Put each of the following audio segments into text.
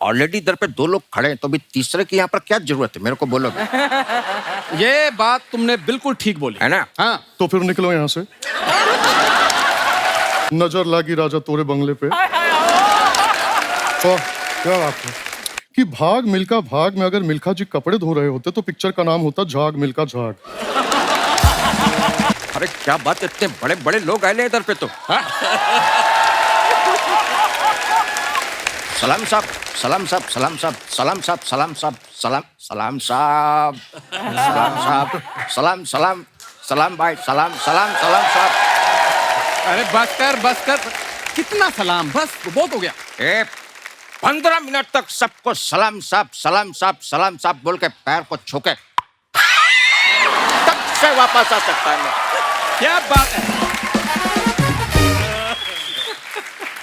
Already इधर पे दो लोग खड़े हैं तो भी तीसरे की यहाँ पर क्या जरूरत है, मेरे को बोलो। ये बात तुमने बिल्कुल ठीक बोली है ना? हाँ। तो फिर निकलो यहाँ से। नजर लागी राजा तोरे बंगले पे। क्या बात है कि भाग मिल्खा भाग में अगर मिल्खा जी कपड़े धो रहे होते तो पिक्चर का नाम होता झाग मिल्खा झाग। अरे क्या बात, इतने बड़े बड़े लोग आए इधर पे तो। हाँ? सलाम साहब, सलाम साहब, सलाम साहब, सलाम साहब, सलाम साहब, सलाम सलाम साहब, सलाम साहब, सलाम सलाम सलाम भाई, सलाम सलाम सलाम साहब। अरे बस कर, कितना सलाम, बस बहुत हो गया। 15 मिनट तक सबको सलाम साहब, सलाम साहब, सलाम साहब बोल के पैर को छूके तब से वापस आ सकता है मैं। क्या बात है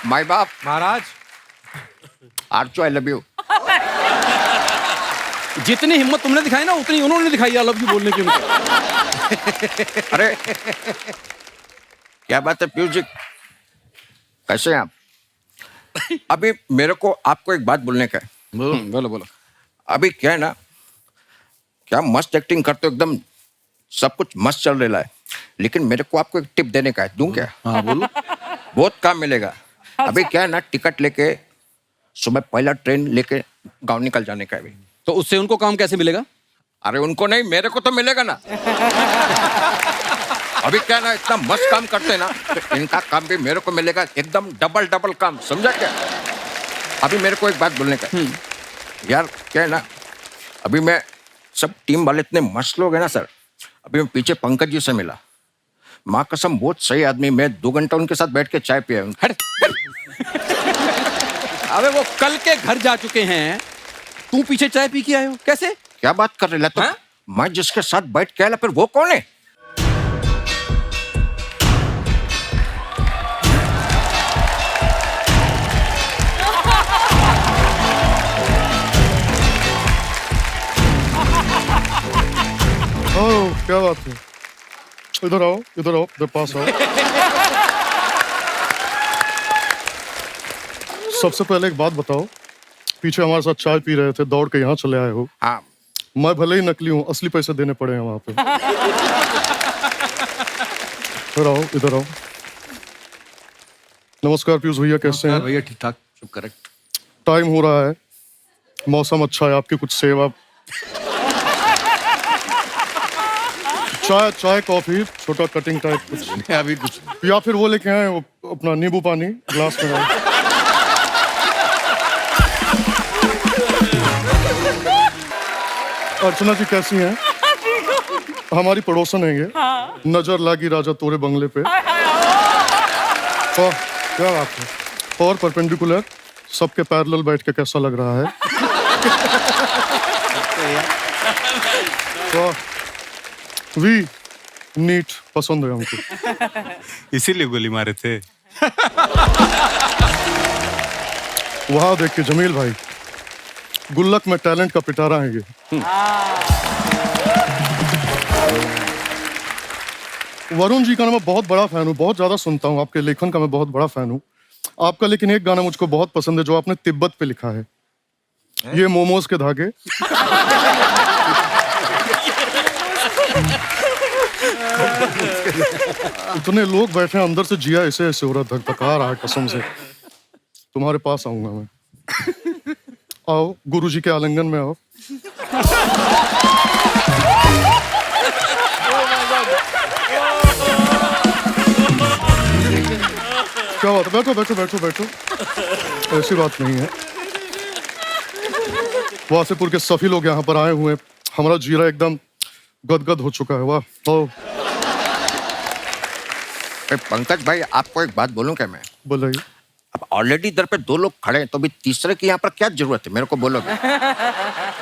माई बाप, महाराज, आर्चो आई लव यू। जितनी हिम्मत तुमने दिखाई ना उतनी उन्होंने दिखाई आई लव यू बोलने की उनको। अरे क्या बात है पीयूष जी, कैसे हैं आप? अभी मेरे को आपको एक बात बोलने का है। बोलो। अभी क्या है ना, क्या मस्त एक्टिंग करते हो, एकदम सब कुछ मस्त चल रहा है, लेकिन मेरे को आपको एक टिप देने का है, दूं क्या? हाँ बोलो। बहुत काम मिलेगा। अभी क्या है ना, टिकट लेके सुबह पहला ट्रेन लेके गांव निकल जाने का है अभी। तो उससे उनको काम कैसे मिलेगा? अरे उनको नहीं, मेरे को तो मिलेगा ना। अभी क्या ना, इतना मस्त काम करते हैं ना, तो इनका काम भी मेरे को मिलेगा, एकदम डबल डबल काम, समझा क्या? अभी मेरे को एक बात बोलने का है। यार क्या है ना, अभी मैं सब टीम वाले इतने मस्त लोग हैं ना सर। अभी मैं पीछे पंकज जी से मिला, माँ कसम बहुत सही आदमी, मैं 2 घंटा उनके साथ बैठ के चाय पिया हूं। हट। अबे वो कल के घर जा चुके हैं, तू पीछे चाय पी के आए हो, कैसे? क्या बात कर रहे तो? हाँ? मैं जिसके साथ बैठ के आया फिर वो कौन है? ओह क्या बात है, इधर आओ इधर पास आओ। सबसे पहले एक बात बताओ, पीछे हमारे साथ चाय पी रहे थे, दौड़ के यहाँ चले आए हो। हाँ, मैं भले ही नकली हूँ, असली पैसे देने पड़े हैं वहां पे। इधर आओ। नमस्कार पीयूष भैया, कैसे हैं? भैया ठीक ठाक, सब करेक्ट। टाइम हो रहा है, मौसम अच्छा है, आपकी कुछ सेवा। चाय कॉफी, छोटा कटिंग टाइप कुछ, अभी कुछ या फिर वो लेके आए वो अपना नींबू पानी ग्लास में। अर्चना जी कैसी हैं? हमारी पड़ोसन है ये। नजर लागी राजा तोरे बंगले पे। क्या बात है। और परपेंडिकुलर सबके पैरेलल बैठ के कैसा लग रहा है? वी नीट पसंद है हमको, इसीलिए गोली मारे थे। वहां देखिए जमील भाई, गुल्लक में टैलेंट का पिटारा है ये। वरुण जी का मैं बहुत बड़ा फैन हूँ, बहुत ज्यादा सुनता हूँ, आपके लेखन का मैं बहुत बड़ा फैन हूँ आपका, लेकिन एक गाना मुझको बहुत पसंद है जो आपने तिब्बत पे लिखा है, ये मोमोज के धागे। इतने लोग बैठे हैं, अंदर से जिया ऐसे ऐसे हो रहा, धक धका रहा है, कसम से। तुम्हारे पास आऊंगा मैं। आओ गुरुजी के आलिंगन में आओ। क्या बात है, बैठो। ऐसी बात नहीं है, वासेपुर के सभी लोग यहाँ पर आए हुए हैं, हमारा जीरा एकदम गदगद हो चुका है। वाह। पंकज भाई, आपको एक बात बोलूं क्या मैं? बोलिए। अब ऑलरेडी इधर पे 2 लोग खड़े हैं तो भी तीसरे की यहाँ पर क्या जरूरत है, मेरे को बोलो।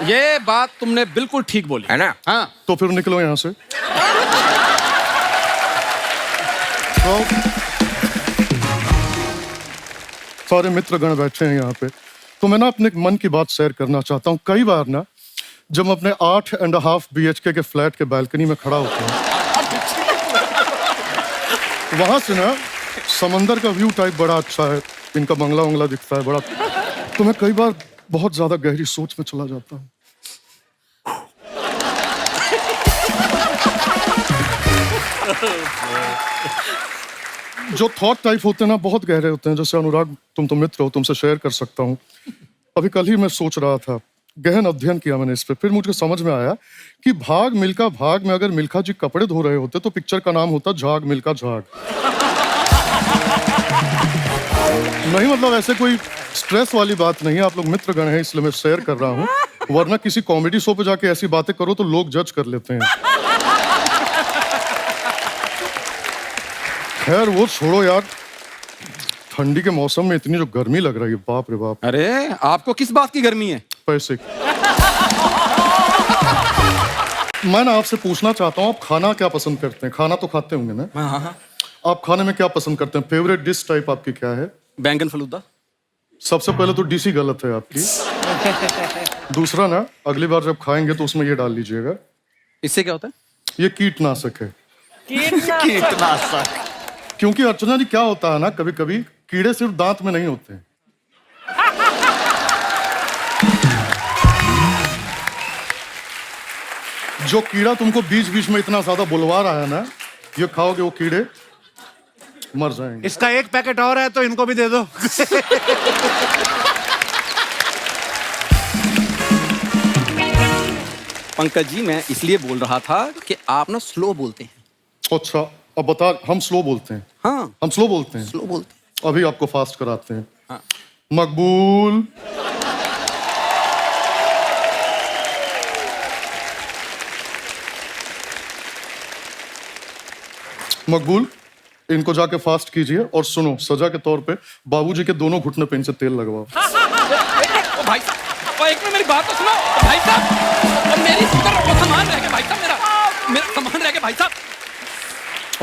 ये बात तुमने बिल्कुल ठीक बोली है ना? हाँ। तो फिर निकलो यहाँ से। सारे मित्रगण बैठे हैं यहाँ पे, तो मैं ना अपने मन की बात शेयर करना चाहता हूँ। कई बार ना जब अपने 8.5 BHK के फ्लैट के बालकनी में खड़ा होता हूँ, वहां से ना समंदर का व्यू टाइप बड़ा अच्छा है, इनका बंगला दिखता है बड़ा, तो मैं कई बार बहुत ज्यादा गहरी सोच में चला जाता हूँ। जो थॉट टाइप होते हैं ना बहुत गहरे होते हैं। जैसे अनुराग, तुम तो मित्र हो, तुमसे शेयर कर सकता हूँ। अभी कल ही मैं सोच रहा था, गहन अध्ययन किया मैंने इस पे, फिर मुझे समझ में आया कि भाग मिल्खा भाग में अगर मिल्खा जी कपड़े धो रहे होते तो पिक्चर का नाम होता झाग मिल्खा झाग। नहीं मतलब ऐसे कोई स्ट्रेस वाली बात नहीं है, आप लोग मित्रगण हैं इसलिए मैं शेयर कर रहा हूँ, वरना किसी कॉमेडी शो पे जाके ऐसी बातें करो तो लोग जज कर लेते हैं। खैर वो छोड़ो यार, ठंडी के मौसम में इतनी जो गर्मी लग रही है, बाप रे बाप। अरे आपको किस बात की गर्मी है? पैसे की। मैं ना आपसे पूछना चाहता हूँ, आप खाना क्या पसंद करते हैं? खाना तो खाते होंगे ना? हाँ हाँ। आप खाने में क्या पसंद करते हैं? फेवरेट डिश टाइप आपकी क्या है? बैंगन फलूदा। सबसे पहले तो डिश ही गलत है आपकी। दूसरा ना, अगली बार जब खाएंगे तो उसमें ये डाल लीजिएगा, इससे क्या होता है? ये कीटनाशक है। कीटनाशक। क्योंकि अर्चना जी क्या होता है ना, कभी कभी कीड़े सिर्फ दांत में नहीं होते हैं। जो कीड़ा तुमको बीच बीच में इतना ज्यादा बुलवा रहा है ना, ये खाओगे वो कीड़े मर जाएंगे। इसका एक पैकेट और है तो इनको भी दे दो। पंकज जी, मैं इसलिए बोल रहा था कि आप ना स्लो बोलते हैं। अच्छा, अब बता, हम स्लो बोलते हैं? हाँ, हम स्लो बोलते हैं। स्लो बोलते हैं। अभी आपको फास्ट कराते हैं। हाँ। मकबूल, मकबूल, इनको जाके फास्ट कीजिए और सुनो, सजा के तौर पे बाबूजी के दोनों घुटने पे इनसे तेल लगवाओ। ओ भाई साहब, ओ एक मिनट मेरी बात तो सुनो। भाई साहब, अब मेरी वो सामान रह गया भाई साहब, मेरा सामान रह गया भाई साहब।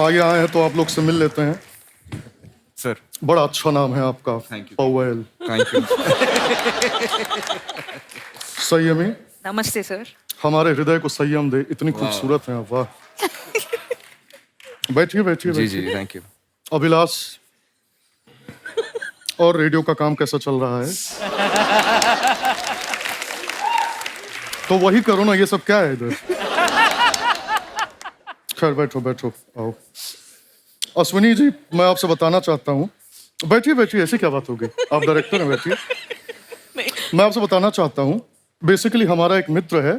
आगे आए हैं तो आप लोग से मिल लेते हैं। सर बड़ा अच्छा नाम है आपका, Thank you. Pavel. Thank you. संयमी, नमस्ते सर। हमारे हृदय को संयम दे, इतनी खूबसूरत हैं आप, वाह। बैठिए बैठिए जी जी बैठिए। Thank you. अभिलाष, और रेडियो का काम कैसा चल रहा है? तो वही करो ना, ये सब क्या है इधर? खैर बैठो बैठो, आओ। अश्विनी जी, मैं आपसे बताना चाहता हूँ, बैठिए बैठिए, ऐसी क्या बात होगी, आप डायरेक्टर हैं, बैठिए। मैं आपसे बताना चाहता हूँ, बेसिकली हमारा एक मित्र है,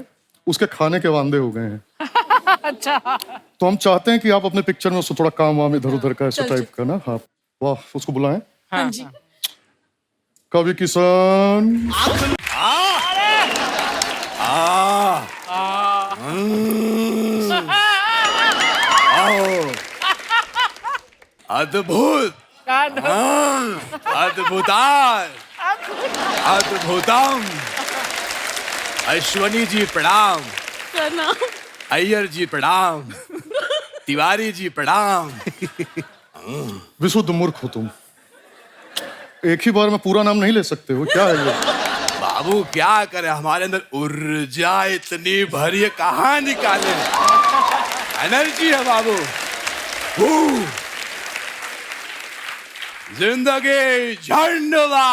उसके खाने के वांदे हो गए हैं। अच्छा। तो हम चाहते हैं कि आप अपने पिक्चर में उसको थोड़ा काम वाम इधर उधर का ऐसा टाइप का ना। हाँ, वाह, उसको बुलाएं। हाँ जी। कवि किसान, अद्भुत, अद्भुतार, अद्भुतम। अश्वनी जी प्रणाम, अय्यर जी प्रणाम, तिवारी जी प्रणाम। विशुद्ध मूर्ख हो तुम, एक ही बार में पूरा नाम नहीं ले सकते हो, क्या है ये? बाबू क्या करे, हमारे अंदर ऊर्जा इतनी भरी है, कहाँ निकाले? एनर्जी है बाबू। जिंदगी झंडवा,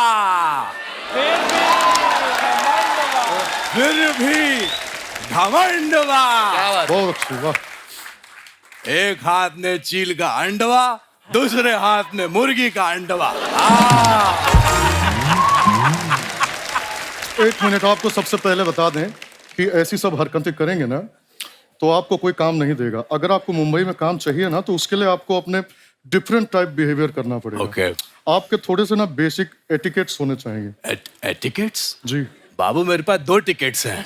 फिर भी घमंडवा। बहुत अच्छी, वाह। एक हाथ में चील का अंडवा, दूसरे हाथ में मुर्गी का अंडवा। एक मिनट, आपको सबसे पहले बता दें कि ऐसी सब हरकतें करेंगे ना तो आपको कोई काम नहीं देगा। अगर आपको मुंबई में काम चाहिए ना तो उसके लिए आपको अपने डिफरेंट टाइप बिहेवियर करना पड़ेगा। ओके। आपके थोड़े से ना बेसिक एटिकेट्स होने चाहिए। एटिकेट्स? जी। बाबू मेरे पास 2 टिकट्स हैं।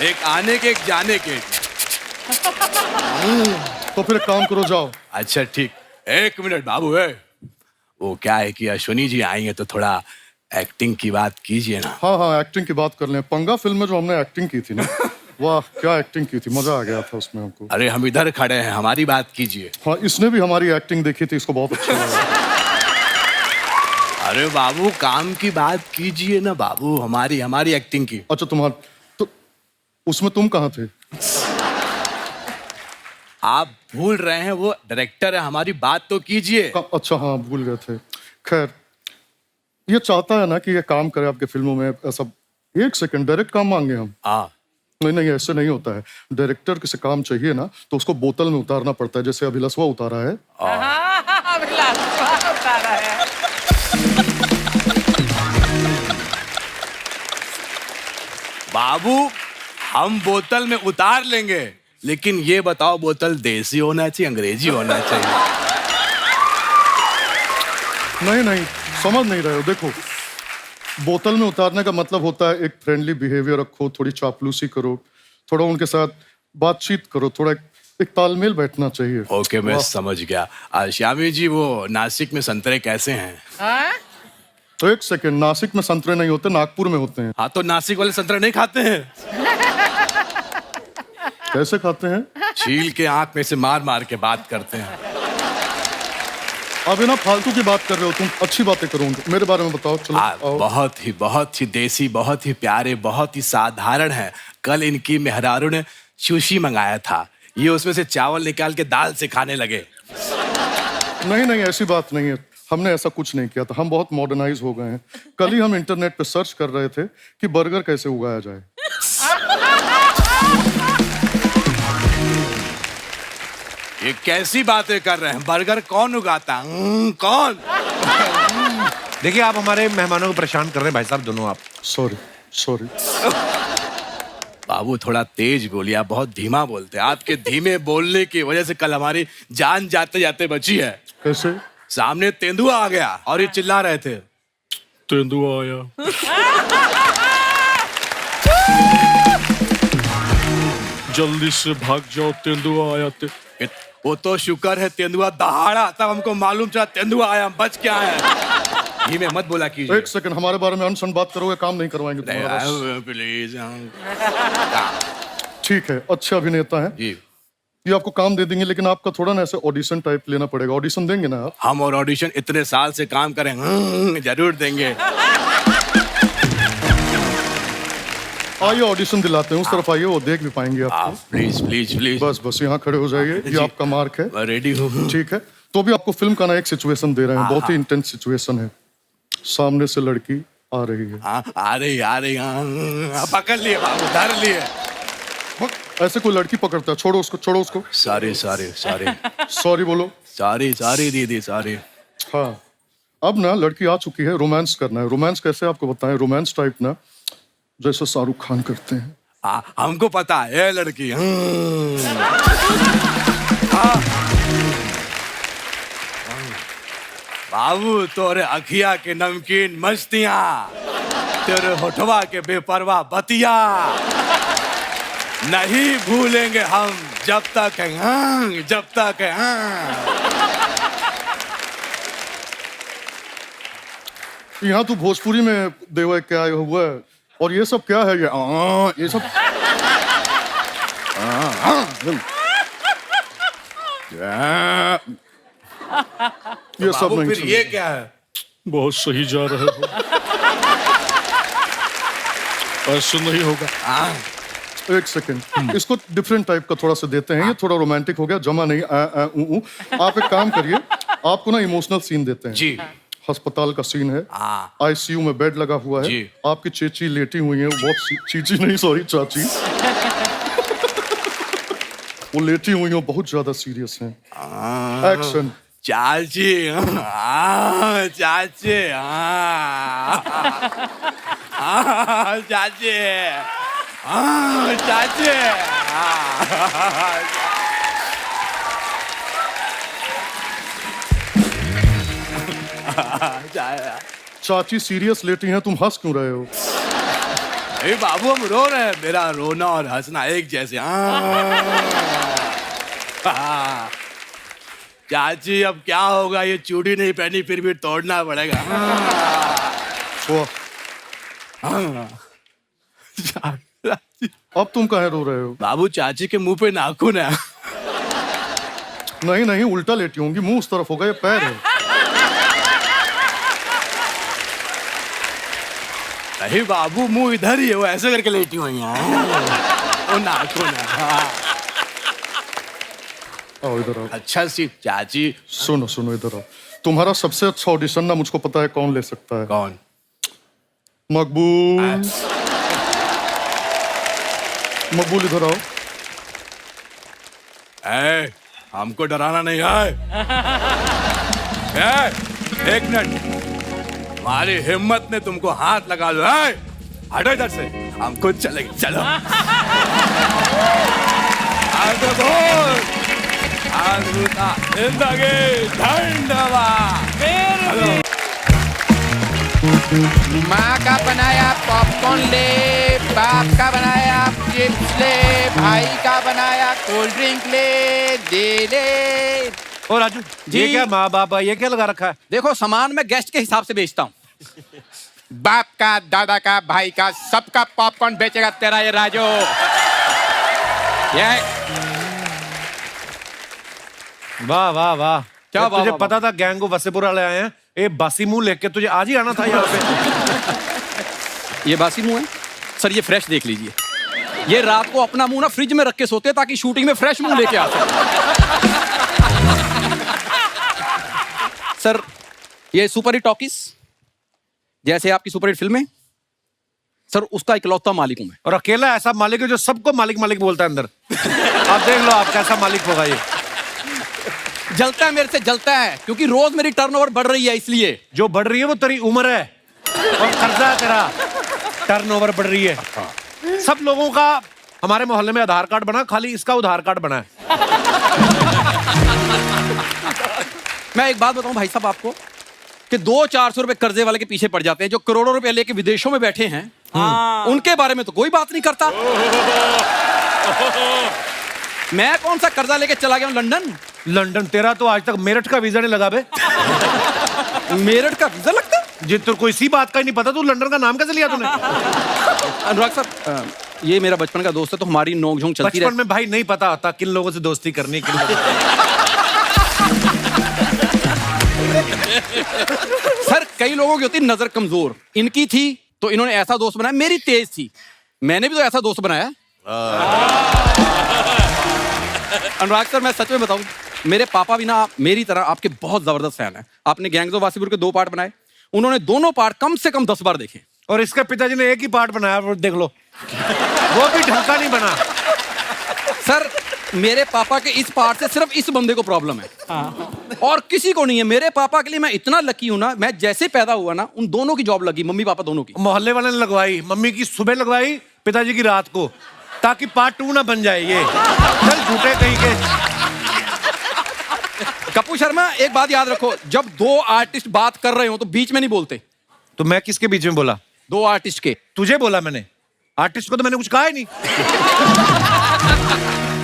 एक आने के, एक जाने के। तो फिर एक काम करो, जाओ। अच्छा ठीक, 1 मिनट बाबू है। वो क्या है कि अश्वनी जी आएंगे तो थोड़ा एक्टिंग की बात कीजिए ना। हाँ हाँ, एक्टिंग की बात कर लें। पंगा फिल्म में जो हमने एक्टिंग की थी ना, वाह क्या एक्टिंग की थी, मजा आ गया था उसमें हमको। अरे हम इधर खड़े हैं, हमारी बात कीजिए। हाँ, इसने भी हमारी एक्टिंग देखी थी, इसको बहुत अच्छा लगा। अरे बाबू काम की बात कीजिए ना बाबू, हमारी एक्टिंग की। अच्छा, तुम्हारा तो उसमें तुम कहाँ थे? आप भूल रहे हैं, वो डायरेक्टर है, हमारी बात तो कीजिए। अच्छा हाँ, भूल गए थे। खैर, ये चाहता है ना कि ये काम करे आपके फिल्मों में, ऐसा 1 सेकंड डायरेक्ट काम मांगे हम। हाँ नहीं नहीं, ऐसे नहीं होता है। डायरेक्टर किसी काम चाहिए ना तो उसको बोतल में उतारना पड़ता है, जैसे अभिलाषवा उतारा है। उतारा है। बाबू, हम बोतल में उतार लेंगे, लेकिन ये बताओ बोतल देसी होना चाहिए अंग्रेजी होना चाहिए? नहीं नहीं, समझ नहीं रहे हो। देखो, बोतल में उतारने का मतलब होता है एक फ्रेंडली बिहेवियर रखो, थोड़ी चापलूसी करो, थोड़ा उनके साथ बातचीत करो, थोड़ा एक तालमेल बैठना चाहिए। ओके, मैं समझ गया। श्यामी जी, वो नासिक में संतरे कैसे हैं? तो 1 सेकंड, नासिक में संतरे नहीं होते, नागपुर में होते हैं। हाँ, तो नासिक वाले संतरे नहीं खाते हैं? कैसे खाते हैं? छील के आंख में से मार मार के बात करते हैं। अब ये ना फालतू की बात कर रहे हो तुम, अच्छी बातें करो, मेरे बारे में बताओ। चलो आओ। बहुत ही देसी, बहुत ही प्यारे, बहुत ही साधारण है। कल इनकी मेहरारू ने सुशी मंगाया था, ये उसमें से चावल निकाल के दाल से खाने लगे। नहीं नहीं, ऐसी बात नहीं है, हमने ऐसा कुछ नहीं किया था। हम बहुत मॉडर्नाइज हो गए हैं। कल ही हम इंटरनेट पे सर्च कर रहे थे कि बर्गर कैसे उगाया जाए। ये कैसी बातें कर रहे हैं? बर्गर कौन उगाता है? कौन? देखिए, आप हमारे मेहमानों को परेशान कर रहे हैं भाई साहब, दोनों आप। Sorry sorry. बाबू, थोड़ा तेज बोलिए, आप बहुत धीमा बोलते हैं। आपके धीमे बोलने की वजह से कल हमारी जान जाते जाते बची है। कैसे? सामने तेंदुआ आ गया और ये चिल्ला रहे थे, तेंदुआ आया। जल्दी से भाग जाओ, तेंदुआ आया। वो तो शुक्र है तेंदुआ दहाड़ा, तब हमको मालूम चला तेंदुआ आया, हम बच के आए हैं। धीमे मत बोला कीजिए। 1 सेकंड, हमारे बारे में अनसन बात करोगे, काम नहीं करवाएंगे तुम्हारा बस। प्लीज। ठीक है, अच्छे अभिनेता हैं, जी, ये आपको काम दे देंगे, लेकिन आपका थोड़ा ना ऐसे ऑडिशन टाइप लेना पड़ेगा। ऑडिशन देंगे ना आप? हम और ऑडिशन इतने साल से काम करें, जरूर देंगे। आइए ऑडिशन दिलाते हैं, उस तरफ आइए, वो देख भी पाएंगे आपको। Please please please. बस बस यहाँ खड़े हो जाइए, ये आपका मार्क है। मैं रेडी हूँ। ठीक है, तो भी आपको फिल्म का ना एक सिचुएशन दे रहे हैं, बहुत ही इंटेंस सिचुएशन है। सामने से लड़की आ रही है। आ रही। पकड़ लिए बाबू, धर लिए। ऐसे कोई लड़की पकड़ता है? छोड़ो उसको, छोड़ो उसको। सॉरी सॉरी बोलो। सॉरी दीदी, सॉरी। हाँ, अब ना लड़की आ चुकी है, रोमांस करना है। रोमांस कैसे आपको बताएं? रोमांस टाइप ना जैसे शाहरुख खान करते हैं। हमको पता है लड़की। बाबू, तोरे अखिया के नमकीन मस्तियां, तेरे होठवा के बेपरवाह बतिया नहीं भूलेंगे हम, जब तक है, जब तक है। यहाँ तो भोजपुरी में देवा क्या हुआ है, और ये सब क्या है? ये सब ये सब बाबू, नहीं फिर ये चलेगा। क्या है? बहुत सही जा रहे हो। ऐसे नहीं होगा। 1 सेकंड, इसको डिफरेंट टाइप का थोड़ा सा देते हैं। ये थोड़ा रोमांटिक हो गया, जमा नहीं। ऊ। आप एक काम करिए, आपको ना इमोशनल सीन देते हैं। जी। अस्पताल का सीन है, आईसीयू में बेड लगा हुआ है, जी। आपकी चेची लेटी हुई है, बहुत चीची नहीं, सॉरी, चाची। वो लेटी हुई है, बहुत ज्यादा सीरियस है। एक्शन। चाची, चाची, चाची, चाची। चाची सीरियस लेटी हैं, तुम हंस क्यों रहे हो? अरे बाबू, हम रो रहे हैं, मेरा रोना और हंसना एक जैसे। चाची, अब क्या होगा, ये चूड़ी नहीं पहनी फिर भी तोड़ना पड़ेगा। अब तुम काहे रो रहे हो? बाबू, चाची के मुंह पे नाखून है। नहीं नहीं, उल्टा लेटी होंगी, मुंह उस तरफ होगा, ये पैर है। नहीं बाबू, मुंह इधर ही है, वो ऐसे करके लेटी हुई है। वो नाखून है। आओ इधर आओ। अच्छा सी चाची। सुनो सुनो, इधर आओ। तुम्हारा सबसे अच्छा ऑडिशन ना मुझको पता है कौन ले सकता है। कौन? मकबूल। मकबूल इधर आओ। ए, हमको डराना नहीं है। ए, एक मिनट, हमारी हिम्मत ने तुमको हाथ लगा लो। हटो इधर से, हम खुद चलेंगे। चलो आगे बोल। जिंदगी धन्यवाद। माँ का बनाया पॉपकॉर्न ले, बाप का बनाया चिप्स ले, भाई का बनाया कोल्ड ड्रिंक ले, दे ले। ओ राजू, ये क्या माँ बाप ये क्या लगा रखा है? देखो सामान मैं गेस्ट के हिसाब से बेचता हूँ। बाप का, दादा का, भाई का, सबका पॉपकॉर्न बेचेगा तेरा ये राजू। ये वाह वाह वाह, क्या जब वाह, तुझे वाह, पता था गैंग को वसेपुर वाले आए हैं, ये बासी मुंह लेके तुझे आज ही आना था यहाँ पे। ये बासी मुंह है सर, ये फ्रेश देख लीजिए। ये रात को अपना मुंह ना फ्रिज में रख के सोते हैं ताकि शूटिंग में फ्रेश मुंह लेके आते हैं। सर ये सुपर हिट टॉकीज जैसे आपकी सुपर हिट फिल्में, सर उसका इकलौता मालिक हूं मैं। और अकेला ऐसा मालिक है जो सबको मालिक मालिक बोलता है अंदर। आप देख लो आप कैसा मालिक होगा ये। जलता है मेरे से, जलता है क्योंकि रोज मेरी टर्नओवर बढ़ रही है इसलिए। जो बढ़ रही है वो तेरी उम्र है और कर्जा है तेरा, टर्नओवर बढ़ रही है। सब लोगों का हमारे मोहल्ले में आधार कार्ड बना, खाली इसका उधार कार्ड बना है। मैं एक बात बताऊं भाई साहब आपको कि 200-400 रुपए कर्जे वाले के पीछे पड़ जाते हैं, जो करोड़ों रुपए लेके विदेशों में बैठे हैं। उनके बारे में तो कोई बात नहीं करता। मैं कौन सा कर्जा लेके चला गया हूं लंदन। लंदन तेरा तो आज तक मेरठ का वीजा नहीं लगा बे। मेरठ का वीजा लगता है? जी तो कोई सी बात का ही नहीं पता, तू लंदन का नाम कैसे लिया तूने? अनुराग साहब ये मेरा बचपन का दोस्त है, तो हमारी नोक-झोंक चलती बचपन में भाई नहीं पता होता किन लोगों से दोस्ती करनी, किन लोगों से। सर कई लोगों की होती नजर कमजोर, इनकी थी तो इन्होंने ऐसा दोस्त बनाया। मेरी तेज थी, मैंने भी तो ऐसा दोस्त बनाया। अनुराग सर मैं सच में बताऊं, मेरे पापा भी ना मेरी तरह आपके बहुत जबरदस्त फैन है। आपने गैंग्स ऑफ वासेपुर के 2 पार्ट बनाए, उन्होंने दोनों पार्ट कम से कम 10 बार देखे। और इसके पिताजी ने एक ही पार्ट बनाया, वो देख लो, वो भी ढंग का नहीं बना। सर मेरे पापा के इस पार्ट से सिर्फ इस बंदे को प्रॉब्लम है, और किसी को नहीं है। मेरे पापा के लिए मैं इतना लकी हूं ना, मैं जैसे पैदा हुआ ना उन दोनों की जॉब लगी, मम्मी पापा दोनों की। मोहल्ले वाले ने लगवाई, मम्मी की सुबह लगवाई, पिताजी की रात को, ताकि पार्ट 2 ना बन जाए ये। चल झूठे कहीं के। कपूर शर्मा एक बात याद रखो, जब 2 आर्टिस्ट बात कर रहे हो तो बीच में नहीं बोलते। तो मैं किसके बीच में बोला? 2 आर्टिस्ट के। तुझे बोला मैंने, आर्टिस्ट को तो मैंने कुछ कहा ही नहीं।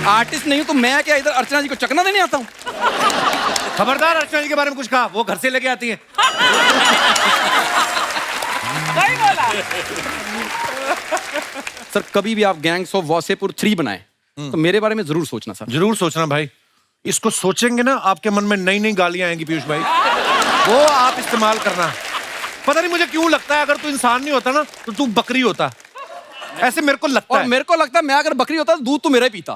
आर्टिस्ट नहीं हूं तो मैं क्या इधर अर्चना जी को चकना देने आता हूं? खबरदार अर्चना जी के बारे में कुछ कहा, वो घर से लेके आती है। सर कभी भी आप गैंग्स ऑफ वासेपुर 3 बनाए तो मेरे बारे में जरूर सोचना सर। जरूर सोचना भाई, इसको सोचेंगे ना आपके मन में नई नई गालियां आएंगी पीयूष भाई, वो आप इस्तेमाल करना। पता नहीं मुझे क्यों लगता है अगर तू इंसान नहीं होता ना तो तू बकरी होता, ऐसे मेरे को लगता और है। मेरे को लगता है मैं अगर बकरी होता तो दूध तो मेरा ही पीता।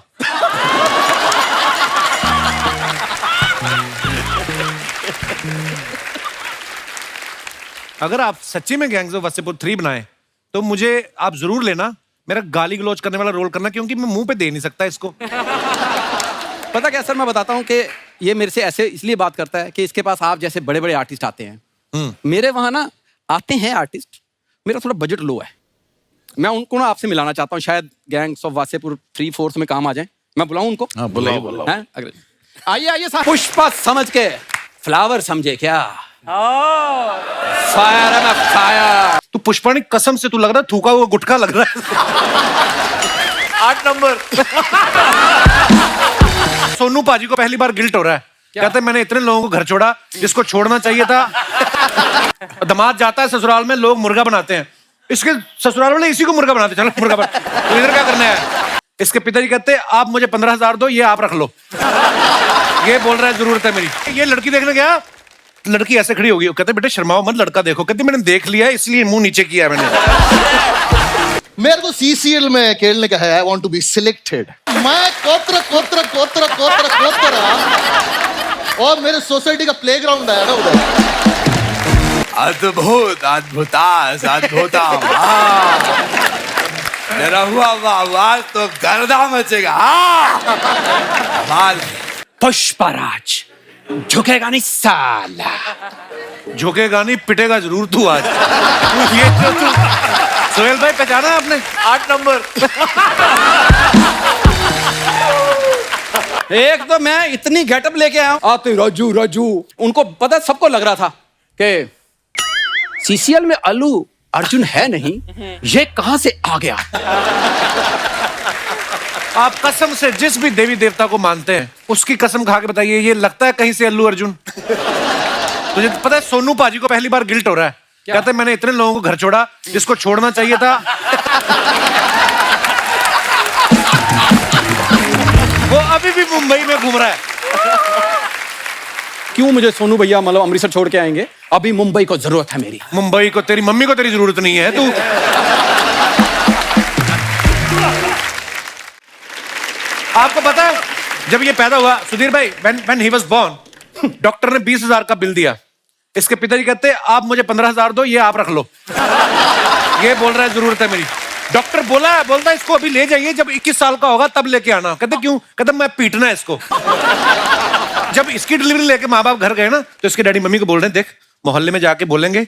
अगर आप सच्ची में गैंग्स ऑफ वासेपुर 3 बनाए तो मुझे आप जरूर लेना, मेरा गाली गलौज करने वाला रोल करना, क्योंकि मैं मुंह पे दे नहीं सकता इसको। पता क्या सर, मैं बताता हूँ कि ये मेरे से ऐसे इसलिए बात करता है कि इसके पास आप जैसे बड़े बड़े आर्टिस्ट आते हैं। मेरे वहां ना आते हैं आर्टिस्ट, मेरा थोड़ा बजट लो है। मैं उनको ना आपसे मिलाना चाहता हूँ, शायद गैंग्स ऑफ वासेपुर 3/4 में काम आ जाए। मैं बुलाऊं उनको? हैं? अगर आइए आइए साहब। पुष्पा समझ के फ्लावर समझे क्या? फायर है, मैं फायर। तू पुष्पाणी कसम से तू लग रहा है थूका हुआ गुटखा लग रहा है। 8 नंबर। सोनू पाजी को पहली बार गिल्ट हो रहा है, कहते हैं मैंने इतने लोगों को घर छोड़ा जिसको छोड़ना चाहिए था। दामाद जाता है ससुराल में, लोग मुर्गा बनाते हैं, इसके ससुराल वाले इसी को मुर्गा बनाते हैं। चलो मुर्गा बना, तो इधर क्या करना है? इसके पिताजी कहते हैं आप मुझे 15,000 दो, ये आप रख लो। ये बोल रहा है जरूरत है मेरी। ये लड़की देखने गया, लड़की ऐसे खड़ी होगी, कहते बेटे शर्माओ मत, लड़का देखो। कहते मैंने देख लिया इसलिए मुंह नीचे किया मैंने। मेरे को सीसीएल में खेलने का है, I want to be selected. मैं कोत्र कोत्र कोत्र कोत्र कोत्र और मेरे सोसाइटी का प्लेग्राउंड है ना उधर। अद्भुत अद्भुतास अद्भुतम मेरा हुआ आवाज तो गर्दा मचेगा। कमाल। पुष्पराज झुकेगा नहीं साला। झुकेगा नहीं, पिटेगा जरूर तू आज। ये जो तू सोहेल भाई पहचाना है आपने? 8 नंबर। एक तो मैं इतनी गेटअप लेके आया हूं, आते राजू राजू, उनको पता, सबको लग रहा था कि सीसीएल में अल्लू अर्जुन है नहीं, ये कहां से आ गया। आप कसम से जिस भी देवी देवता को मानते हैं उसकी कसम खा के बताइए, ये लगता है कहीं से अल्लू अर्जुन? तुझे पता है सोनू पाजी को पहली बार गिल्ट हो रहा है। कहते हैं मैंने इतने लोगों को घर छोड़ा जिसको छोड़ना चाहिए था। वो अभी भी मुंबई में घूम रहा है। क्यों मुझे सोनू भैया मतलब अमृतसर छोड़ के आएंगे? अभी मुंबई को जरूरत है मेरी। मुंबई को तेरी मम्मी को तेरी जरूरत नहीं है। तू आपको पता है जब ये पैदा हुआ सुधीर भाई, when he was born, doctor ने 20,000 का बिल दिया। इसके पिताजी कहते आप मुझे 15,000 दो, ये आप रख लो। ये बोल रहा है जरूरत है मेरी। डॉक्टर बोलता इसको अभी ले जाइए, जब 21 साल का होगा तब लेके आना। कहते क्यों? कहते मैं पीटना है इसको। जब इसकी डिलीवरी लेके माँ बाप घर गए ना, तो इसके डैडी मम्मी को बोल रहे हैं देख मोहल्ले में जाके बोलेंगे,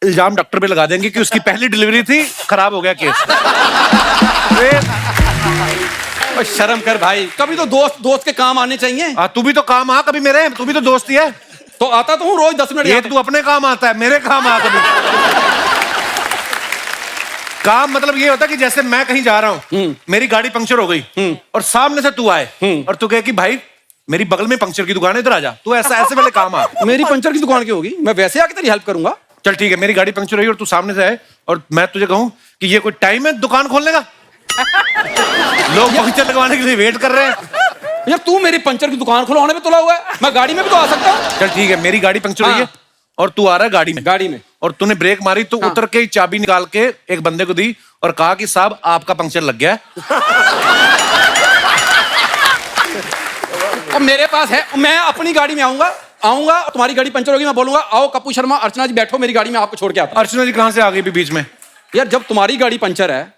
इल्जाम डॉक्टर पे लगा देंगे कि उसकी पहली डिलीवरी थी, खराब हो गया केस। शर्म कर भाई, कभी तो दोस्त के काम आने चाहिए। तू भी तो काम आ कभी मेरे, तू भी तो दोस्त ही है। तो आता तो हूँ रोज 10 मिनट। ये तू अपने काम आता है, मेरे काम आ कभी। काम मतलब ये होता है कि जैसे मैं कहीं जा रहा हूँ, मेरी गाड़ी पंक्चर हो गई और सामने से तू आए और तू कहे कि भाई मेरी बगल में पंक्चर की दुकान है, इधर आ जा। तू ऐसे वाले काम आ। मेरी पंचर की दुकान की होगी, मैं वैसे आके तेरी हेल्प करूंगा। चल ठीक है, मेरी गाड़ी पंक्चर हुई और तू सामने से आए और मैं तुझे कहूं कि ये कोई टाइम है दुकान खोलने का? लोग पंक्चर लगवाने के लिए वेट कर रहे हैं। यार तू मेरी पंचर की दुकान खुलवाने पे तुला हुआ है, मैं गाड़ी में भी तो आ सकता हूँ। चल ठीक है, मेरी गाड़ी पंक्चर हुई है और तू आ रहा है गाड़ी में और तूने ब्रेक मारी तो उतर के चाबी निकाल के एक बंदे को दी और कहा कि साहब आपका पंक्चर लग गया है। और मेरे पास है, मैं अपनी गाड़ी में आऊंगा, तुम्हारी गाड़ी पंचर होगी, मैं बोलूंगा आओ कपूर शर्मा, अर्चना जी बैठो मेरी गाड़ी में, आपको छोड़ के आता। अर्चना जी कहां से आ गई बीच में? यार जब तुम्हारी गाड़ी पंचर है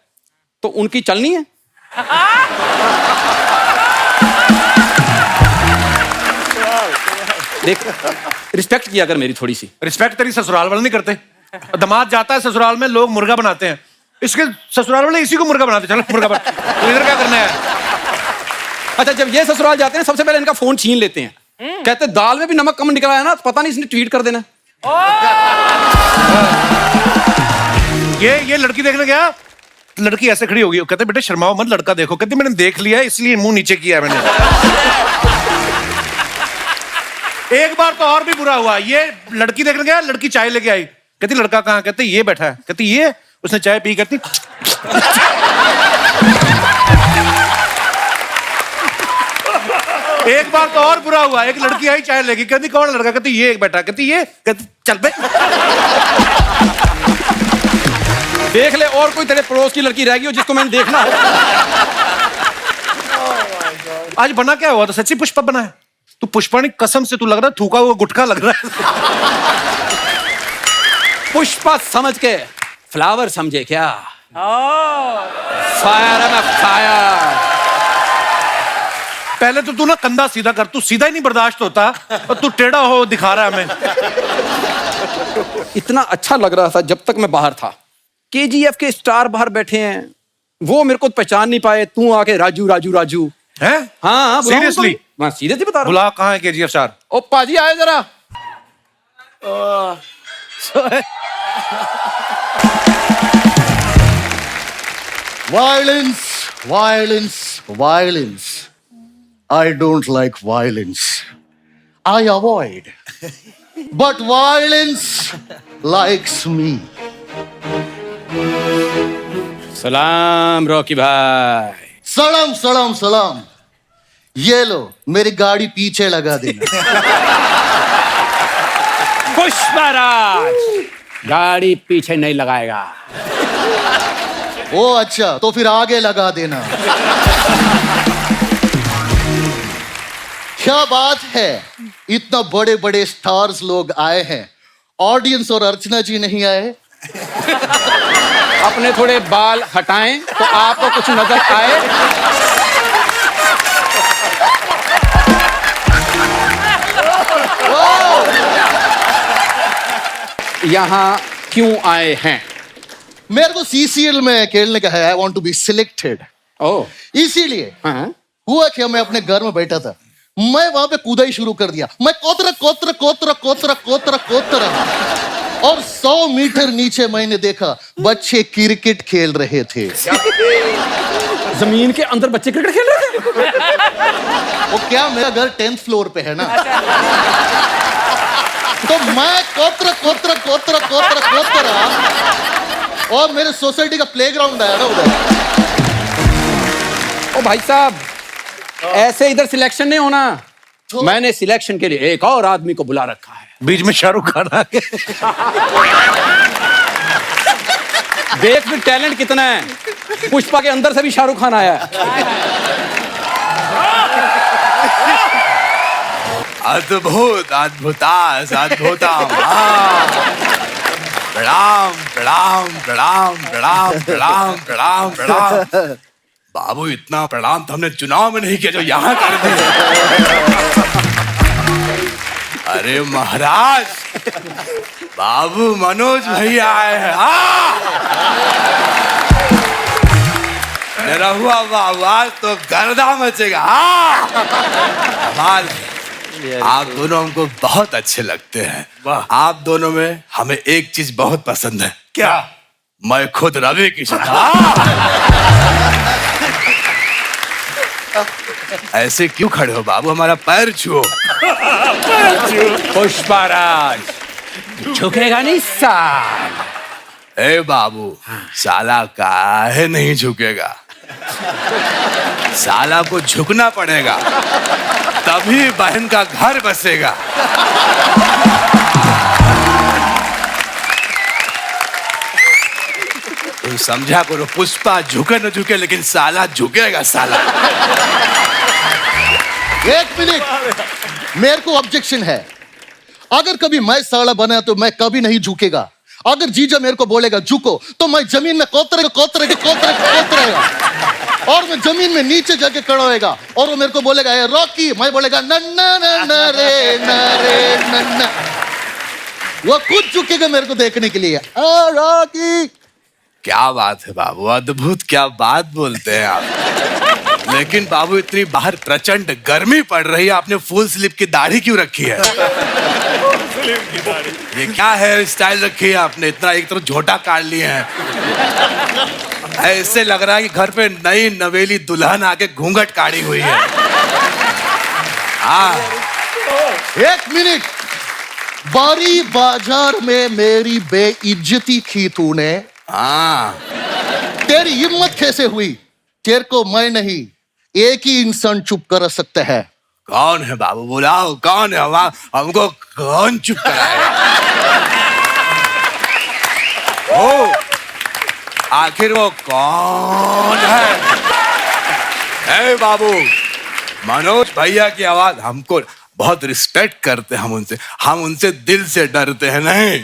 तो उनकी चलनी है। देख रिस्पेक्ट किया कर मेरी थोड़ी सी। रिस्पेक्ट तेरी ससुराल वाले नहीं करते। दामाद जाता है ससुराल में, लोग मुर्गा बनाते हैं, इसके ससुराल वाले इसी को मुर्गा बनाते। चलो मुर्गा बना, तो इधर क्या करना है? अच्छा जब ये ससुराल जाते हैं सबसे पहले इनका फोन छीन लेते हैं, कहते दाल में भी नमक कम निकला है ना, पता नहीं इसने ट्वीट कर देना। ये लड़की देखने गया, लड़की ऐसे खड़ी होगी, कहते बेटे शर्माओ मत, लड़का देखो। कहते मैंने देख लिया इसलिए मुंह नीचे किया मैंने। एक बार तो और भी बुरा हुआ, ये लड़की देखने गया, लड़की चाय लेके आई, कहती लड़का कहाँ? कहते ये बैठा है। कहती ये? उसने चाय पी, कहती एक बार तो और बुरा हुआ, एक लड़की आई चाय लेके, कहती कौन लड़का? कहती ये एक बैठा। कहती ये? कहती चल बे। देख ले और कोई तेरे पड़ोस की लड़की रहेगी हो जिसको मैंने देखना हो। आज बना क्या हुआ? तो सच्ची पुष्पा बना है। तू पुष्पानी कसम से तू लग रहा है थूका हुआ गुटखा लग रहा है। पुष्पा समझ के फ्लावर समझे क्या? फायर है, मैं फायर। पहले तो तू ना कंधा सीधा कर, तू सीधा ही नहीं बर्दाश्त होता और तू टेढ़ा हो दिखा रहा है हमें। इतना अच्छा लग रहा था जब तक मैं बाहर था। केजीएफ के स्टार बाहर बैठे हैं, वो मेरे को पहचान नहीं पाए, तू आके राजू राजू राजू है? हाँ सीरियसली? मैं सीरियसली बता रहा हूँ। बुला कहाँ है केजीएफ स्टार? ओ पाजी आए जरा। Violence, violence, violence. I don't like violence. I avoid. But violence likes me. सलाम रॉकी भाई। सलाम सलाम सलाम। ये लो मेरी गाड़ी पीछे लगा देना। पुष्पराज गाड़ी पीछे नहीं लगाएगा। ओ अच्छा, तो फिर आगे लगा देना। क्या बात है, इतना बड़े बड़े स्टार्स लोग आए हैं, ऑडियंस और अर्चना जी नहीं आए। अपने थोड़े बाल हटाएं तो आपको कुछ नजर आए। यहाँ क्यों आए हैं? मेरे को सीसीएल में खेलने का है, I want to be selected. ओह, इसीलिए हाँ। हुआ क्या, मैं अपने घर में बैठा था, मैं वहां पे कूदा ही शुरू कर दिया। मैं कोतरा कोतरा कोतरा कोतरा कोतरा कोतरा, और 100 मीटर नीचे मैंने देखा बच्चे क्रिकेट खेल रहे थे। जमीन के अंदर बच्चे क्रिकेट खेल रहे थे? वो क्या, मेरा घर 10th फ्लोर पे है ना। तो मैं कोतरा कोतरा कोतरा कोतरा कोतरा, और मेरे सोसाइटी का प्लेग्राउंड है ना उधर। ओ भाई साहब, ऐसे इधर सिलेक्शन नहीं होना। मैंने सिलेक्शन के लिए एक और आदमी को बुला रखा है। बीच में शाहरुख खान आ गए। देख भी टैलेंट कितना है। पुष्पा के अंदर से भी शाहरुख खान आया है। अद्भुत अद्भुतास अद्भुतम। प्रणाम प्रणाम प्रणाम प्रणाम प्रणाम प्रणाम प्रणाम। बाबू, इतना प्रणाम तो हमने चुनाव में नहीं किया जो यहाँ कर दिया। अरे महाराज, बाबू मनोज भैया आए हैं। मेरा हुआ आवाज तो गर्दा मचेगा। कमाल, आप दोनों हमको बहुत अच्छे लगते हैं। आप दोनों में हमें एक चीज बहुत पसंद है। क्या? मैं खुद रवि किशन। ऐसे क्यों खड़े हो बाबू, हमारा पैर छुओ। पुष्पाराज झुकेगा नहीं साल। ए बाबू, साला काहे नहीं झुकेगा? साला को झुकना पड़ेगा, तभी बहन का घर बसेगा। तुम समझा करो, पुष्पा झुके न झुके लेकिन साला झुकेगा। साला, एक मिनट, मेरे को ऑब्जेक्शन है। अगर कभी मैं साला बना तो मैं कभी नहीं झुकेगा। अगर जीजा मेरे को बोलेगा झुको, तो मैं जमीन में कोतरेगा कोतरेगा कोतरेगा कोतरेगा, और मैं जमीन में नीचे जाके खड़ा होएगा, और वो मेरे को बोलेगा ए रॉकी, मैं बोलेगा नन्ना नन्ना रे नन्ना। वो खुद झुकेगा मेरे को देखने के लिए। रॉकी, क्या बात है बाबू, अद्भुत, क्या बात बोलते हैं आप। लेकिन बाबू, इतनी बाहर प्रचंड गर्मी पड़ रही है, आपने फुल स्लीव की दाढ़ी क्यों रखी है? ये क्या हेयर स्टाइल रखी है आपने? इतना एक तरफ झोटा काट लिए हैं, ऐसे लग रहा है कि घर पे नई नवेली दुल्हन आके घूंघट काढ़ी हुई है। एक मिनट, बारी बाजार में मेरी बेइज्जती की तूने। तेरी हिम्मत कैसे हुई? तेरे को मैं नहीं, एक ही इंसान चुप कर सकता है। कौन है बाबू, बुलाओ, कौन है? हमको कौन चुप कराएगा? ओ, आखिर वो कौन है? ए बाबू, मनोज भैया की आवाज, हमको बहुत रिस्पेक्ट करते हैं हम उनसे दिल से डरते हैं। नहीं,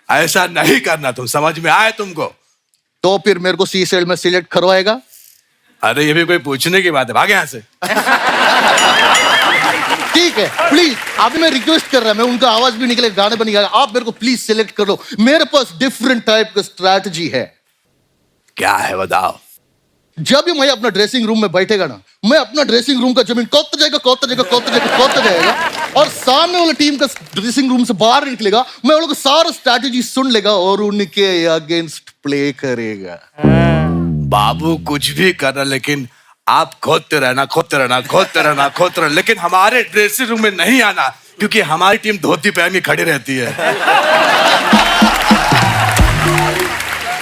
ऐसा नहीं करना। तुम समझ में आए तुमको? तो फिर मेरे को सीसेल में सिलेक्ट करवाएगा? अरे ये भी कोई पूछने की बात है? भाग यहाँ से। ठीक है, प्लीज, अभी मैं रिक्वेस्ट कर रहा हूं, मैं उनका आवाज भी निकलेगा, गाने बनेगा, आप मेरे को प्लीज सिलेक्ट कर लो। मेरे पास डिफरेंट टाइप का स्ट्रैटेजी है। क्या है बताओ? जब भी मैं अपना ड्रेसिंग रूम में बैठेगा ना, मैं अपना ड्रेसिंग रूम का जमीन कोत जाएगा कोत जाएगा कोत जाएगा कोत जाएगा, और सामने वाला टीम का ड्रेसिंग रूम से बाहर निकलेगा, मैं उन लोगों को सारा स्ट्रैटेजी सुन लेगा और उनके अगेंस्ट प्ले करेगा। बाबू कुछ भी करना, लेकिन आप खोदते रहना खोदते रहना खोदते रहना खोदते रहना, लेकिन हमारे ड्रेसिंग रूम में नहीं आना, क्योंकि हमारी टीम धोती पहन के खड़ी रहती है।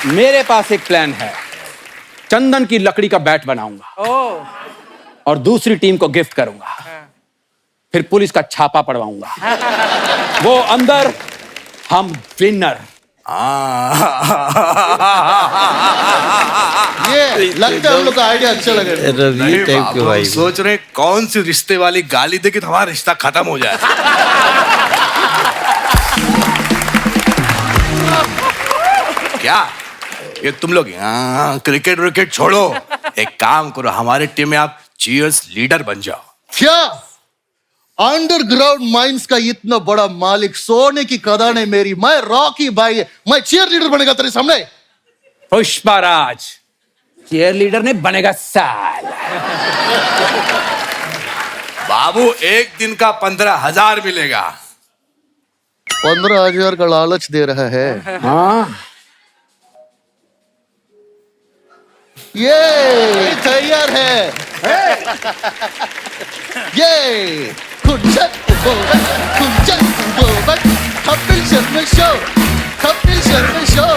मेरे पास एक प्लान है। चंदन की लकड़ी का बैट बनाऊंगा और दूसरी टीम को गिफ्ट करूंगा, फिर पुलिस का छापा पड़वाऊंगा, वो अंदर, हम विनर। ये लगता है हम लोग का आइडिया अच्छा लगे। नहीं बाबू, हम सोच रहे कौन सी रिश्ते वाली गाली दे कि हमारा रिश्ता खत्म हो जाए। क्या ये तुम लोग यहाँ क्रिकेट विकेट छोड़ो, एक काम करो, हमारे टीम में आप चीयर्स लीडर बन जाओ। क्या अंडरग्राउंड माइंस का इतना बड़ा मालिक, सोने की खदान है मेरी, मैं रॉकी भाई, मैं चीयर लीडर बनेगा तेरे सामने? पुष्पराज चेयर लीडर ने बनेगा साल। बाबू एक दिन का 15,000 मिलेगा। 15,000 का लालच दे रहा है। हाँ ये तैयार है। ये कुंजन बोबन, कुंजन बोबन, कपिल शर्मा शो, कपिल शर्मा शो।